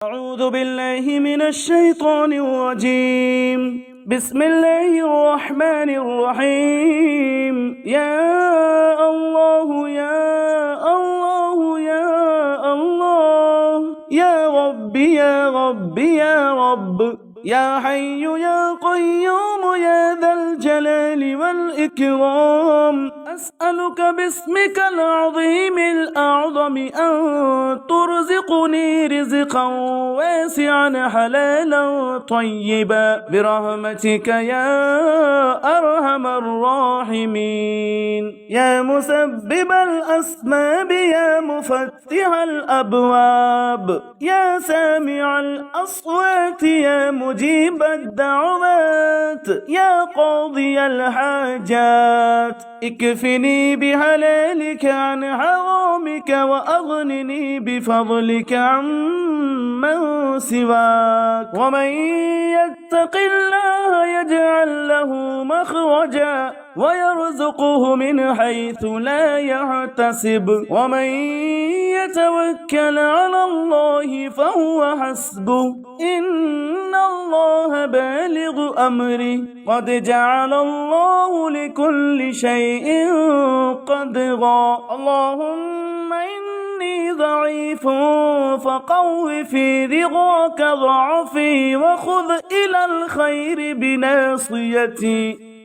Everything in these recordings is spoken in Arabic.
أعوذ بالله من الشيطان الرجيم. بسم الله الرحمن الرحيم. يا الله يا الله يا الله، يا رب يا رب يا رب، يا حي يا قيوم يا ذا الجلال والإكرام، أسألك باسمك العظيم الأعظم أن ترزقني رزقا واسعا حلالا طيبا برحمتك يا أرحم الراحمين. يا مسبب الأسباب يا مفتح الأبواب، يا سامع الأصوات يا مجيب الدعوات، يا قاضي الحاجات، اكفني بحلالك عن حرامك وأغنني بفضلك عمن سواك. ومن يتق الله يجعل له مخرجا ويرزقه من حيث لا يحتسب، ومن يتوكل على الله فهو حسبه، إن الله بالغ أمره، قد جعل الله لكل شيء قدرا. اللهم إني ضعيف فقو في رضاك ضعفي، وخذ إلى الخير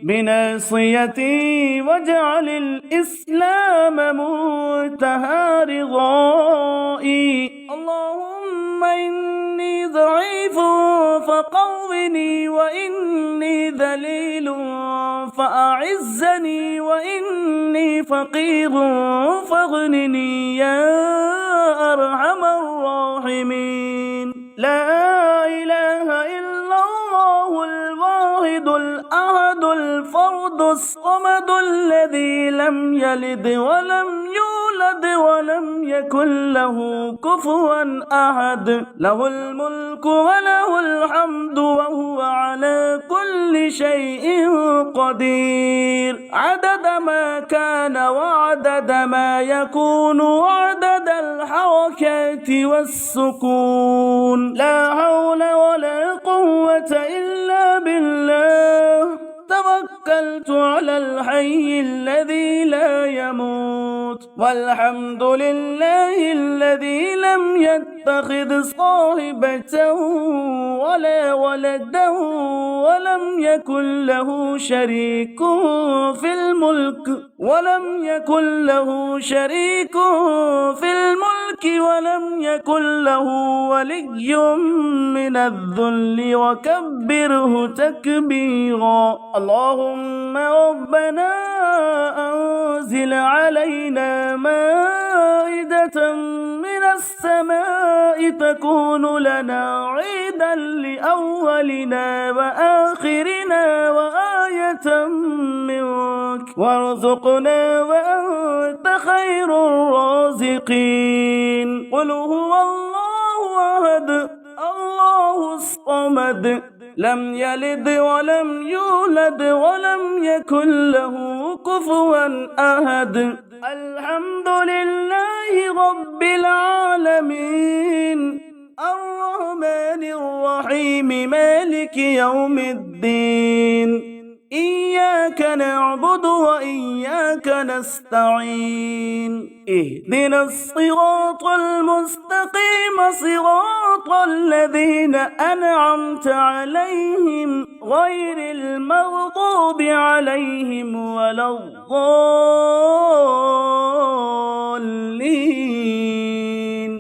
بناصيتي واجعل الإسلام منتهى رضائي. اللهم إني ضعيف فقوّني، وإني ذليل فأعزني، وإني فقير فاغنني يا أرحم الراحمين. لا إله إلا الله الواحد الأحد الفرد الصمد الذي لم يلد ولم يولد ولم يكن له كفوا أحد، له الملك وله الحمد وهو على كل شيء قدير، عدد ما كان وعدد ما يكون وعدد الحركات والسكون. لا حول ولا قوة إلا بالله. توكلت على الحي الذي لا يموت، والحمد لله الذي لم يتخذ صاحبة ولا ولدا ولم يكن له شريك في الملك، ولم يكن له ولي من الذل، وكبره تكبيرا. اللهم ربنا أنزل علينا مائدة من السماء تكون لنا عيدا لأولنا وآخرنا وآية منك، وارزقنا وأنت خير الرازقين. قل هو الله أحد الله الصمد، لم يلد ولم يولد ولم يكن له كفوا أحد. الحمد لله رب العالمين، الرحمن الرحيم، مالك يوم الدين. إياك نعبد وإياك نستعين، اهدنا الصراط المستقيم، صراط الذين أنعمت عليهم غير المغضوب عليهم ولا الضالين.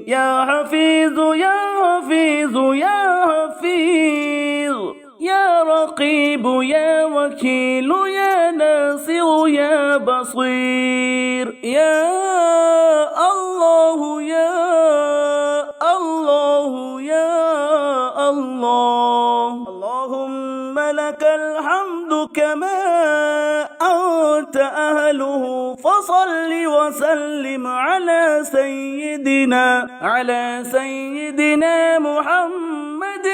يا حفيظ يا حفيظ يا حفيظ، يا رقيب يا وكيل يا ناصر يا بصير، يا الله يا الله يا الله. اللهم لك الحمد كما أنت أهله، فصل وسلم على سيدنا محمد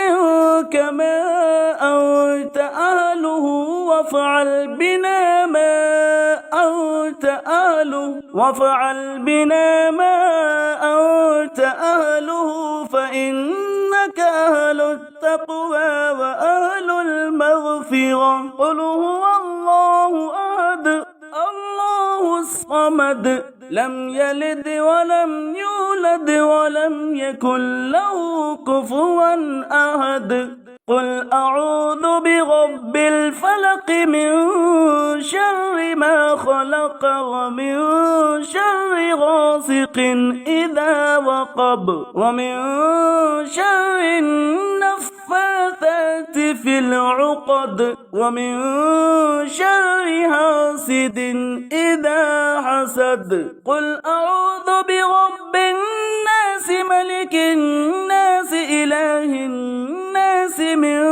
كما أنت أهله، وافعل بنا ما أنت أهله، فإنك التقوى وأهل المغفرة. قل هو الله أحد الله الصمد لم يلد ولم يولد ولم يكن له كفوا أحد. قل أعوذ برب الفلق من شر ما خلق ومن شر غاسق إذا وقب ومن شر النفاثات في العقد ومن شر حاسد إذا حسد. قل أعوذ برب الناس ملك الناس إله الناس من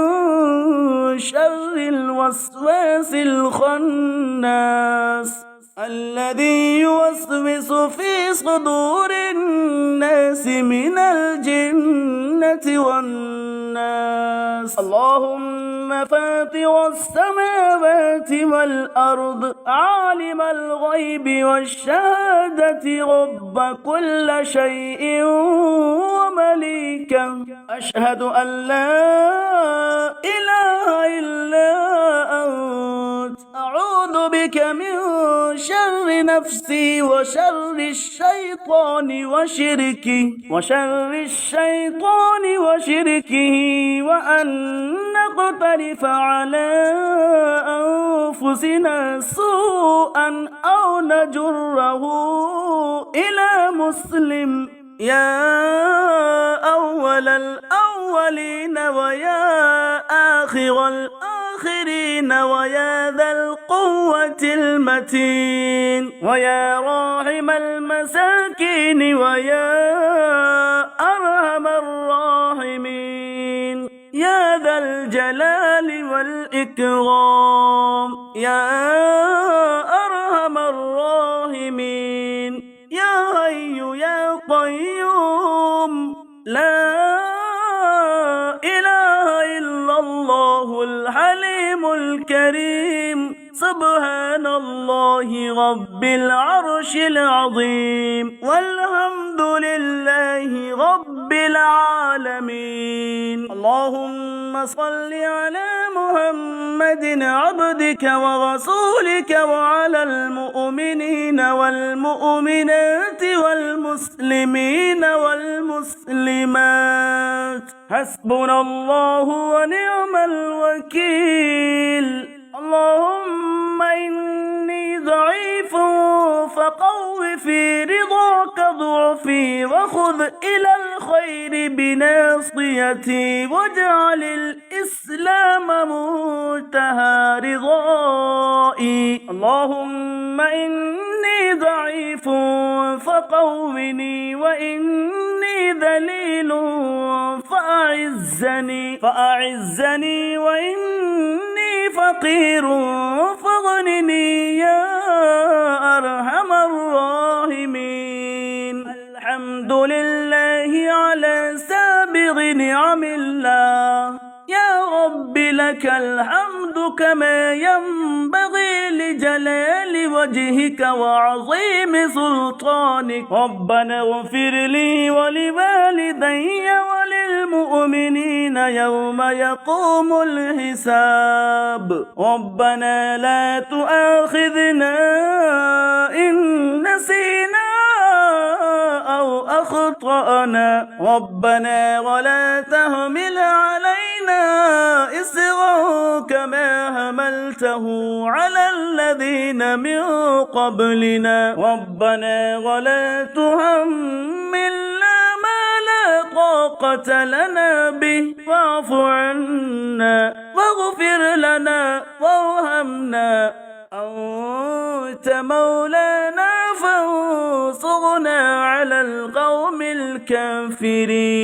شر الوسواس الخناس الذي يوسوس في صدور الناس من الجنة والناس. اللهم فاطر السماوات والأرض عالم الغيب والشهادة رب كل شيء ومليكه أشهد أن لا إله إلا أنت أعوذ بك من شر نفسي وشر الشيطان وشركه وأن نقترف على أنفسنا سوءا أو نجره إلى مسلم. يا أول الأولين ويا آخر الآخرين ويا ذا القوة المتين ويا راحم المساكين ويا أرحم الراحمين يا ذا الجلال والإكرام يا أرحم الراحمين يا حي يا قيوم لا إله إلا الله الحليم الكريم سبحان الله رب العرش العظيم والحمد لله رب العالمين. اللهم صل على محمد عبدك ورسولك وعلى المؤمنين والمؤمنات والمسلمين والمسلمات حسبنا الله ونعم الوكيل. اللهم إني ضعيف فقو في رضاك ضعفي وخذ إلى الخير بناصيتي واجعل الإسلام منتهى رضائي. اللهم إني ضعيف فقوّني وإني ذليل فأعزني وإني فقير فاغنني يا أرحم الراحمين. الحمد لله على سابغ نعم الله. يا رب لك الحمد كما ينبغي لجلال وجهك وعظيم سلطانك. ربنا اغفر لي ولوالدي وللمؤمنين يوم يقوم الحساب. ربنا لا تؤاخذنا إن نسينا أو أخطأنا. ربنا ولا تحمل علينا إصرا كما حملته على الذين من قبلنا. ربنا ولا تحملنا ما لا طاقة لنا به واعف عنا واغفر لنا وارحمنا. أنت مولانا فانصرنا على القوم الكافرين.